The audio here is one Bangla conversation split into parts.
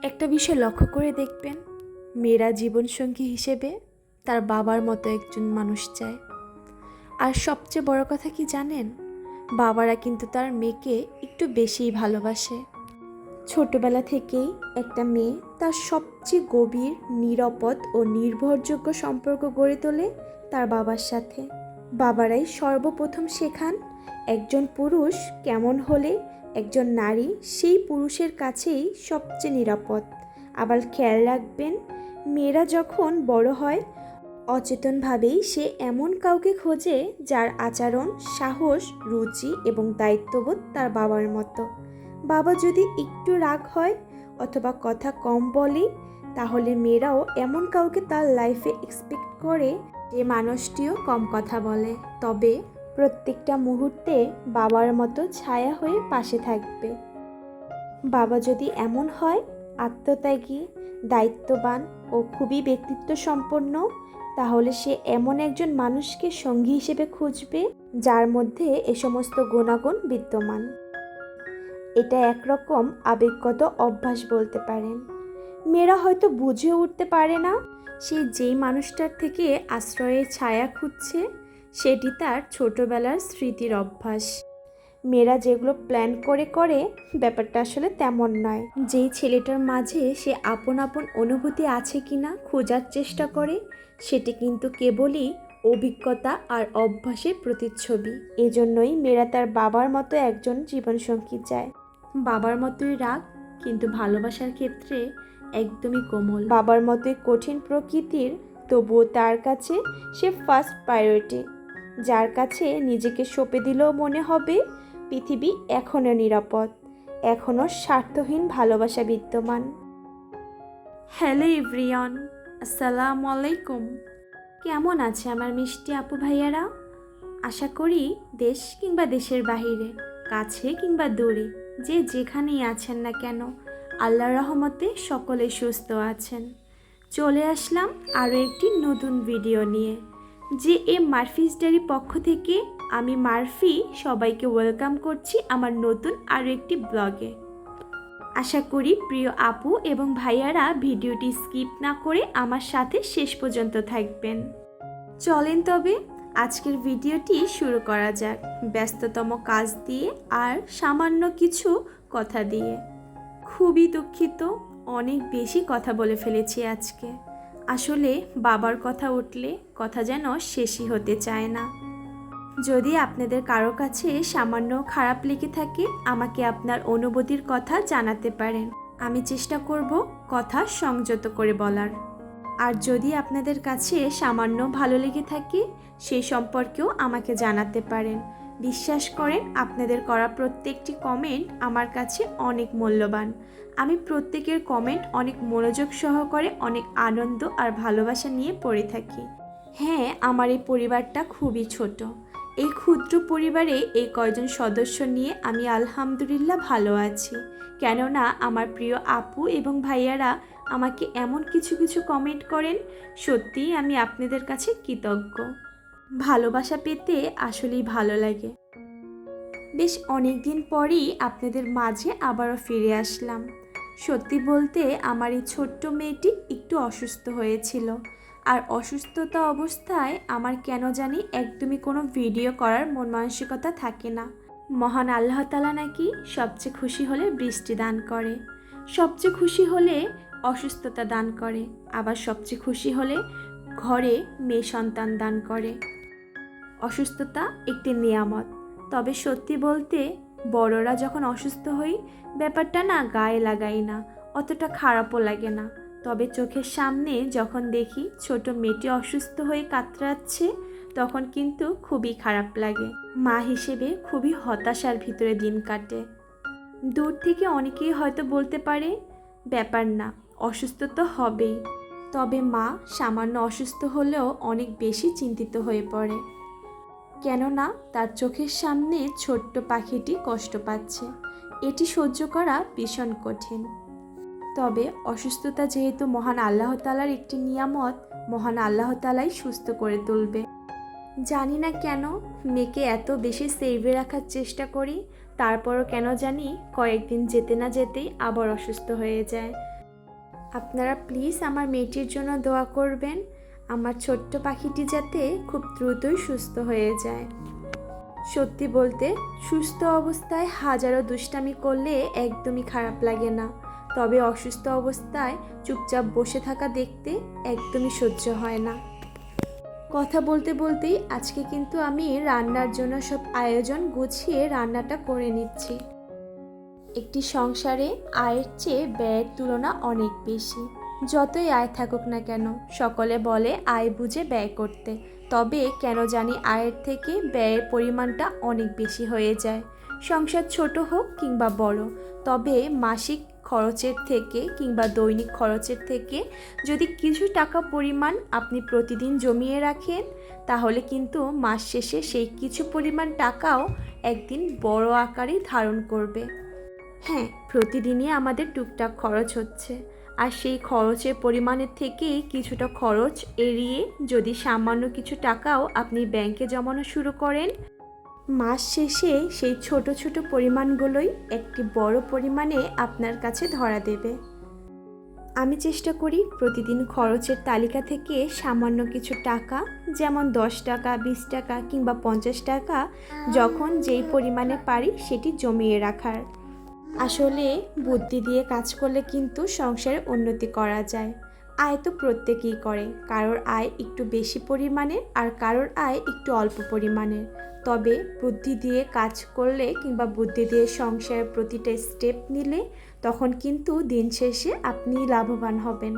একটা বিষয় লক্ষ্য করে দেখবেন, মেয়েরা জীবনসঙ্গী হিসেবে তার বাবার মতো একজন মানুষ চায়। আর সবচেয়ে বড় কথা কি জানেন, বাবারা কিন্তু তার মেয়েকে একটু বেশিই ভালোবাসে। ছোটবেলা থেকেই একটা মেয়ে তার সবচেয়ে গভীর, নিরাপদ ও নির্ভরযোগ্য সম্পর্ক গড়ে তোলে তার বাবার সাথে। বাবারাই সর্বপ্রথম শেখান একজন পুরুষ কেমন হলে একজন নারী সেই পুরুষের কাছেই সবচেয়ে নিরাপদ। আবার খেয়াল রাখবেন, মেয়েরা যখন বড় হয় অচেতনভাবেই সে এমন কাউকে খোঁজে যার আচরণ, সাহস, রুচি এবং দায়িত্ববোধ তার বাবার মতো। বাবা যদি একটু রাগ হয় অথবা কথা কম বলে, তাহলে মেয়েরাও এমন কাউকে তার লাইফে এক্সপেক্ট করে যে মানুষটিও কম কথা বলে, তবে প্রত্যেকটা মুহূর্তে বাবার মতো ছায়া হয়ে পাশে থাকবে। বাবা যদি এমন হয়, আত্মত্যাগী, দায়িত্ববান ও খুবই ব্যক্তিত্ব সম্পন্ন, তাহলে সে এমন একজন মানুষকে সঙ্গী হিসেবে খুঁজবে যার মধ্যে এ সমস্ত গুণাগুণ বিদ্যমান। এটা একরকম আবেগগত অভ্যাস বলতে পারেন। মেয়েরা হয়তো বুঝে উঠতে পারে না সে যেই মানুষটার থেকে আশ্রয়ের ছায়া খুঁজছে সেটি তার ছোটবেলার স্মৃতির অভ্যাস। মেয়েরা যেগুলো প্ল্যান করে ব্যাপারটা আসলে তেমন নয়। যেই ছেলেটার মাঝে সে আপন আপন অনুভূতি আছে কিনা খোঁজার চেষ্টা করে, সেটি কিন্তু কেবলই অভিজ্ঞতা আর অভ্যাসের প্রতিচ্ছবি। এজন্যই মেয়েরা তার বাবার মতো একজন জীবনসঙ্গী চায়। বাবার মতোই রাগ, কিন্তু ভালোবাসার ক্ষেত্রে একদমই কোমল। বাবার মতোই কঠিন প্রকৃতির, তবুও তার কাছে সে ফার্স্ট প্রায়োরিটি। যার কাছে নিজেকে সঁপে দিলেও মনে হবে পৃথিবী এখনও নিরাপদ, এখনও স্বার্থহীন ভালোবাসা বিদ্যমান। হ্যালো এভরিওয়ান, আসসালামু আলাইকুম। কেমন আছে আমার মিষ্টি আপু ভাইয়ারা? আশা করি দেশ কিংবা দেশের বাহিরে, কাছে কিংবা দূরে, যে যেখানেই আছেন না কেন, আল্লাহর রহমতে সকলে সুস্থ আছেন। চলে আসলাম আরও একটি নতুন ভিডিও নিয়ে। যে মারফিস ডায়েরি পক্ষ থেকে আমি মারফি সবাইকে ওয়েলকাম করছি আমার নতুন আরও একটি ব্লগে। আশা করি প্রিয় আপু এবং ভাইয়ারা ভিডিওটি স্কিপ না করে আমার সাথে শেষ পর্যন্ত থাকবেন। চলেন তবে আজকের ভিডিওটি শুরু করা যাক, ব্যস্ততম কাজ দিয়ে আর সামান্য কিছু কথা দিয়ে। খুবই দুঃখিত, অনেক বেশি কথা বলে ফেলেছি আজকে। আসলে বাবার কথা উঠলে কথা যেন শেষই হতে চায় না। যদি আপনাদের কারো কাছে সামান্য খারাপ লেগে থাকে, আমাকে আপনার অনুভূতির কথা জানাতে পারেন। আমি চেষ্টা করব কথা সংযত করে বলার। আর যদি আপনাদের কাছে সামান্য ভালো লেগে থাকে, সেই সম্পর্কেও আমাকে জানাতে পারেন। বিশ্বাস করেন, আপনাদের করা প্রত্যেকটি কমেন্ট আমার কাছে অনেক মূল্যবান। আমি প্রত্যেকের কমেন্ট অনেক মনোযোগ সহকারে, অনেক আনন্দ আর ভালোবাসা নিয়ে পড়ে থাকি। হ্যাঁ, আমার এই পরিবারটা খুবই ছোট। এই ক্ষুদ্র পরিবারে এই কয়জন সদস্য নিয়ে আমি আলহামদুলিল্লাহ ভালো আছি। কেননা আমার প্রিয় আপু এবং ভাইয়ারা আমাকে এমন কিছু কিছু কমেন্ট করেন, সত্যিই আমি আপনাদের কাছে কৃতজ্ঞ। ভালোবাসা পেতে আসলেই ভালো লাগে। বেশ অনেক দিন পরই আপনাদের মাঝে আবারও ফিরে আসলাম। সত্যি বলতে আমার এই ছোট্ট মেয়েটি একটু অসুস্থ হয়েছিল, আর অসুস্থতা অবস্থায় আমার কেন জানি একদমই কোনো ভিডিও করার মন মানসিকতা থাকে না। মহান আল্লাহ তাআলা নাকি সবচেয়ে খুশি হলে বৃষ্টি দান করে, সবচেয়ে খুশি হলে অসুস্থতা দান করে, আবার সবচেয়ে খুশি হলে ঘরে মেয়ে সন্তান দান করে। অসুস্থতা একটি নিয়ামত। তবে সত্যি বলতে বড়রা যখন অসুস্থ হই, ব্যাপারটা না গায়ে লাগাই না, অতটা খারাপও লাগে না। তবে চোখের সামনে যখন দেখি ছোট মেয়েটি অসুস্থ হয়ে কাতরাচ্ছে, তখন কিন্তু খুবই খারাপ লাগে। মা হিসেবে খুবই হতাশার ভিতরে দিন কাটে। দূর থেকে অনেকেই হয়তো বলতে পারে, ব্যাপার না, অসুস্থ তো হবেই। তবে মা সামান্য অসুস্থ হলেও অনেক বেশি চিন্তিত হয়ে পড়ে, কেননা তার চোখের সামনে ছোট্ট পাখিটি কষ্ট পাচ্ছে। এটি সহ্য করা ভীষণ কঠিন। তবে অসুস্থতা যেহেতু মহান আল্লাহ তাআলার একটি নিয়ামত, মহান আল্লাহ তাআলাই সুস্থ করে তুলবে। জানি না কেন মেয়েকে এত বেশি সেভে রাখার চেষ্টা করি, তারপরও কেন জানি কয়েকদিন যেতে না যেতেই আবার অসুস্থ হয়ে যায়। আপনারা প্লিজ আমার মেয়েটির জন্য দোয়া করবেন, আমার ছোট্ট পাখিটি যাতে খুব দ্রুতই সুস্থ হয়ে যায়। সত্যি বলতে সুস্থ অবস্থায় হাজারো দুষ্টামি করলে একদমই খারাপ লাগে না, তবে অসুস্থ অবস্থায় চুপচাপ বসে থাকা দেখতে একদমই সহ্য হয় না। কথা বলতে বলতেই আজকে কিন্তু আমি রান্নার জন্য সব আয়োজন গুছিয়ে রান্নাটা করে নিচ্ছি। একটি সংসারে আয়ের চেয়ে ব্যয়ের তুলনা অনেক বেশি। যতই আয় থাকুক না কেন সকলে বলে আয় বুঝে ব্যয় করতে, তবে কেন জানি আয়ের থেকে ব্যয়ের পরিমাণটা অনেক বেশি হয়ে যায়। সংসার ছোট হোক কিংবা বড়, তবে মাসিক খরচের থেকে কিংবা দৈনিক খরচের থেকে যদি কিছু টাকা পরিমাণ আপনি প্রতিদিন জমিয়ে রাখেন, তাহলে কিন্তু মাস শেষে সেই কিছু পরিমাণ টাকাও একদিন বড় আকারে ধারণ করবে। হ্যাঁ, প্রতিদিনই আমাদের টুকটাক খরচ হচ্ছে, আর সেই খরচের পরিমাণের থেকেই কিছুটা খরচ এড়িয়ে যদি সামান্য কিছু টাকাও আপনি ব্যাংকে জমানো শুরু করেন, মাস শেষে সেই ছোট ছোট পরিমাণগুলোই একটি বড় পরিমাণে আপনার কাছে ধরা দেবে। আমি চেষ্টা করি প্রতিদিন খরচের তালিকা থেকে সামান্য কিছু টাকা, যেমন 10 টাকা, 20 টাকা কিংবা 50 টাকা, যখন যেই পরিমাণে পারি সেটি জমিয়ে রাখার। আসলে বুদ্ধি দিয়ে কাজ করলে কিন্তু সংসারে উন্নতি করা যায়। আয় তো প্রত্যেকেই করে, কারোর আয় একটু বেশি পরিমাণে আর কারোর আয় একটু অল্প পরিমাণের। তবে বুদ্ধি দিয়ে কাজ করলে কিংবা বুদ্ধি দিয়ে সংসারের প্রতিটা স্টেপ নিলে তখন কিন্তু দিন শেষে আপনি লাভবান হবেন।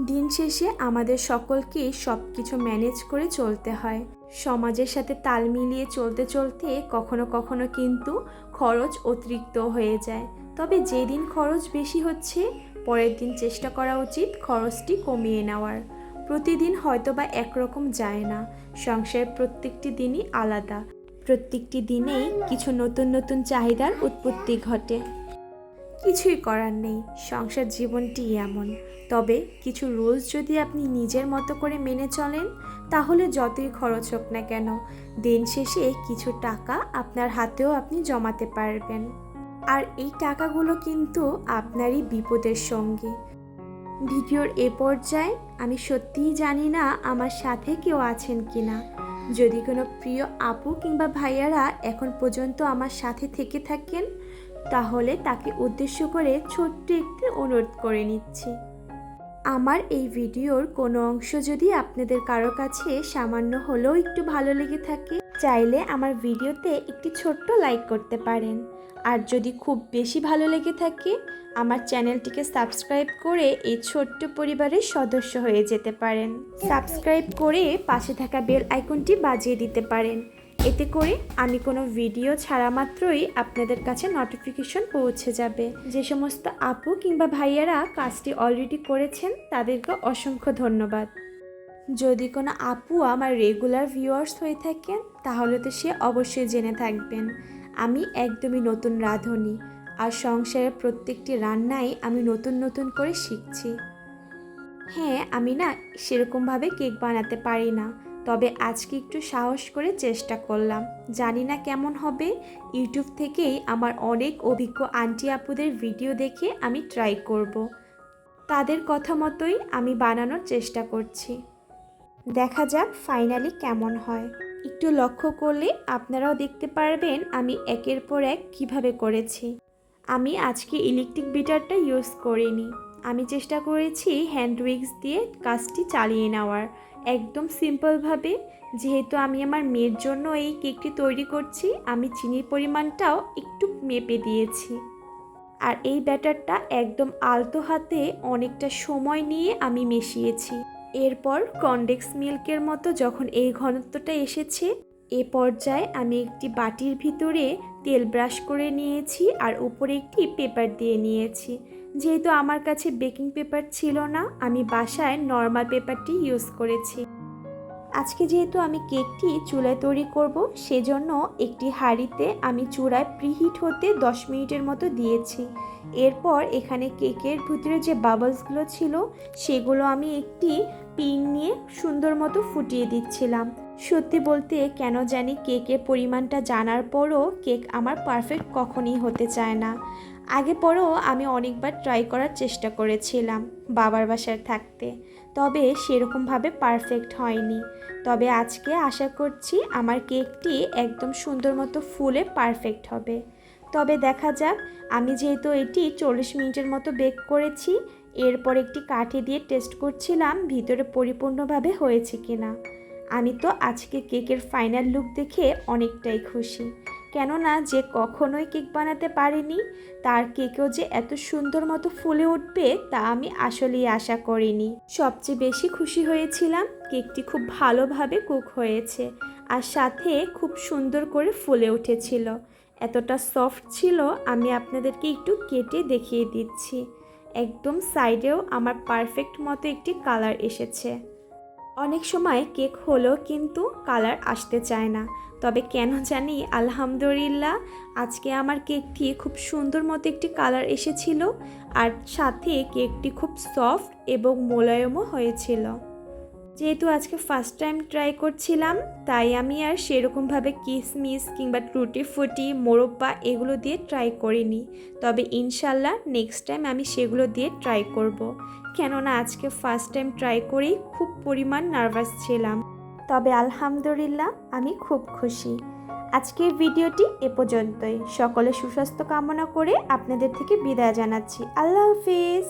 দিন শেষে আমাদের সকলকেই সব কিছু ম্যানেজ করে চলতে হয়। সমাজের সাথে তাল মিলিয়ে চলতে চলতে কখনো কখনো কিন্তু খরচ অতিরিক্ত হয়ে যায়। তবে যেদিন খরচ বেশি হচ্ছে, পরের দিন চেষ্টা করা উচিত খরচটি কমিয়ে নেওয়ার। প্রতিদিন হয়তোবা একরকম যায় না, সংসারের প্রত্যেকটি দিনই আলাদা। প্রত্যেকটি দিনেই কিছু নতুন নতুন চাহিদার উৎপত্তি ঘটে। কিছুই করার নেই, সংসার জীবনটি এমন। তবে কিছু রুলস যদি আপনি নিজের মতো করে মেনে চলেন, তাহলে যতই খরচ হোক না কেন দিন শেষে কিছু টাকা আপনার হাতেও আপনি জমাতে পারবেন। আর এই টাকাগুলো কিন্তু আপনারই বিপদের সঙ্গী। ভিডিওর এ পর্যায়ে আমি সত্যিই জানি না আমার সাথে কেউ আছেন কিনা। যদি কোনো প্রিয় আপু কিংবা ভাইয়ারা এখন পর্যন্ত আমার সাথে থেকে থাকেন, তাহলে তাকে উদ্দেশ্য করে ছোট্ট একটি অনুরোধ করে নিচ্ছি। আমার এই ভিডিওর কোনো অংশ যদি আপনাদের কারো কাছে সামান্য হলেও একটু ভালো লেগে থাকে, চাইলে আমার ভিডিওতে একটি ছোট্ট লাইক করতে পারেন। আর যদি খুব বেশি ভালো লেগে থাকে, আমার চ্যানেলটিকে সাবস্ক্রাইব করে এই ছোট্ট পরিবারের সদস্য হয়ে যেতে পারেন। সাবস্ক্রাইব করে পাশে থাকা বেল আইকনটি বাজিয়ে দিতে পারেন। এতে করে আমি কোনো ভিডিও ছাড়া মাত্রই আপনাদের কাছে নোটিফিকেশন পৌঁছে যাবে। যে সমস্ত আপু কিংবা ভাইয়ারা কাজটি অলরেডি করেছেন, তাদেরকে অসংখ্য ধন্যবাদ। যদি কোনো আপু আমার রেগুলার ভিউয়ার্স হয়ে থাকেন, তাহলে তো সে অবশ্যই জেনে থাকবেন আমি একদমই নতুন রাঁধুনি, আর সংসারের প্রত্যেকটি রান্নাই আমি নতুন নতুন করে শিখছি। হ্যাঁ, আমি না সেরকমভাবে কেক বানাতে পারি না, তবে আজকে একটু সাহস করে চেষ্টা করলাম। জানি না কেমন হবে, ইউটিউব থেকেই আমার অনেক অভিজ্ঞ আন্টি আপুদের ভিডিও দেখে আমি ট্রাই করব। তাদের কথা মতোই আমি বানানোর চেষ্টা করছি। দেখা যাক ফাইনালি কেমন হয়। একটু লক্ষ্য করলে আপনারাও দেখতে পারবেন আমি একের পর এক কীভাবে করেছি। আমি আজকে ইলেকট্রিক বিটারটা ইউজ করিনি, আমি চেষ্টা করেছি হ্যান্ড উইক্স দিয়ে কাজটি চালিয়ে নেওয়ার একদম সিম্পলভাবে। যেহেতু আমি আমার মেয়ের জন্য এই কেকটি তৈরি করছি, আমি চিনির পরিমাণটাও একটু মেপে দিয়েছি। আর এই ব্যাটারটা একদম আলতো হাতে অনেকটা সময় নিয়ে আমি মিশিয়েছি। এরপর কনডেন্স মিল্কের মতো যখন এই ঘনত্বটা এসেছে, এ পর্যায়ে আমি একটি বাটির ভিতরে তেল ব্রাশ করে নিয়েছি আর উপরে একটি পেপার দিয়ে নিয়েছি, যেহেতু আমার কাছে বেকিং পেপার ছিল না, আমি বাসায় নর্মাল পেপারটি ইউজ করেছি। আজকে যেহেতু আমি কেকটি চুলায় তৈরি করব, সেজন্য একটি হাঁড়িতে আমি চুলায় প্রিহিট হতে 10 মিনিটের মতো দিয়েছি। এরপর এখানে কেকের ভিতরে যে বাবলসগুলো ছিল সেগুলো আমি একটি পিন নিয়ে সুন্দর মতো ফুটিয়ে দিচ্ছিলাম। সত্যি বলতে কেন জানি কেকের পরিমাণটা জানার পরও কেক আমার পারফেক্ট কখনই হতে চায় না। আগে পরেও আমি অনেকবার ট্রাই করার চেষ্টা করেছিলাম বাবার বাসায় থাকতে, তবে সেরকমভাবে পারফেক্ট হয়নি। তবে আজকে আশা করছি আমার কেকটি একদম সুন্দর মতো ফুলে পারফেক্ট হবে। তবে দেখা যাক। আমি যেহেতু এটি 40 মিনিটের মতো বেক করেছি, এরপর একটি কাঠি দিয়ে টেস্ট করছিলাম ভিতরে পরিপূর্ণভাবে হয়েছে কিনা। আমি তো আজকে কেকের ফাইনাল লুক দেখে অনেকটাই খুশি, কেননা যে কখনোই কেক বানাতে পারেনি তার কেকেও যে এত সুন্দর মতো ফুলে উঠবে তা আমি আসলেই আশা করিনি। সবচেয়ে বেশি খুশি হয়েছিলাম কেকটি খুব ভালোভাবে কুক হয়েছে আর সাথে খুব সুন্দর করে ফুলে উঠেছিল। এতটা সফট ছিল, আমি আপনাদেরকে একটু কেটে দেখিয়ে দিচ্ছি। একদম সাইডেও আমার পারফেক্ট মতো একটি কালার এসেছে। অনেক সময় কেক হলেও কিন্তু কালার আসতে চায় না, তবে কেন জানি আলহামদুলিল্লাহ আজকে আমার কেকটি খুব সুন্দর মতো একটি কালার এসেছিল আর সাথে কেকটি খুব সফট এবং মোলায়েমও হয়েছিল। যেহেতু আজকে ফার্স্ট টাইম ট্রাই করছিলাম, তাই আমি আর সেরকমভাবে কিশমিশ কিংবা টুটি ফুটি মোরব্বা এগুলো দিয়ে ট্রাই করিনি। তবে ইনশাল্লাহ নেক্সট টাইম আমি সেগুলো দিয়ে ট্রাই করব। কেননা আজকে ফার্স্ট টাইম ট্রাই করেই খুব পরিমাণ নার্ভাস ছিলাম। তবে আলহামদুলিল্লাহ আমি খুব খুশি। আজকের ভিডিওটি এ পর্যন্তই। সকলে সুস্বাস্থ্য কামনা করে আপনাদের থেকে বিদায় জানাচ্ছি। আল্লাহ হাফিজ।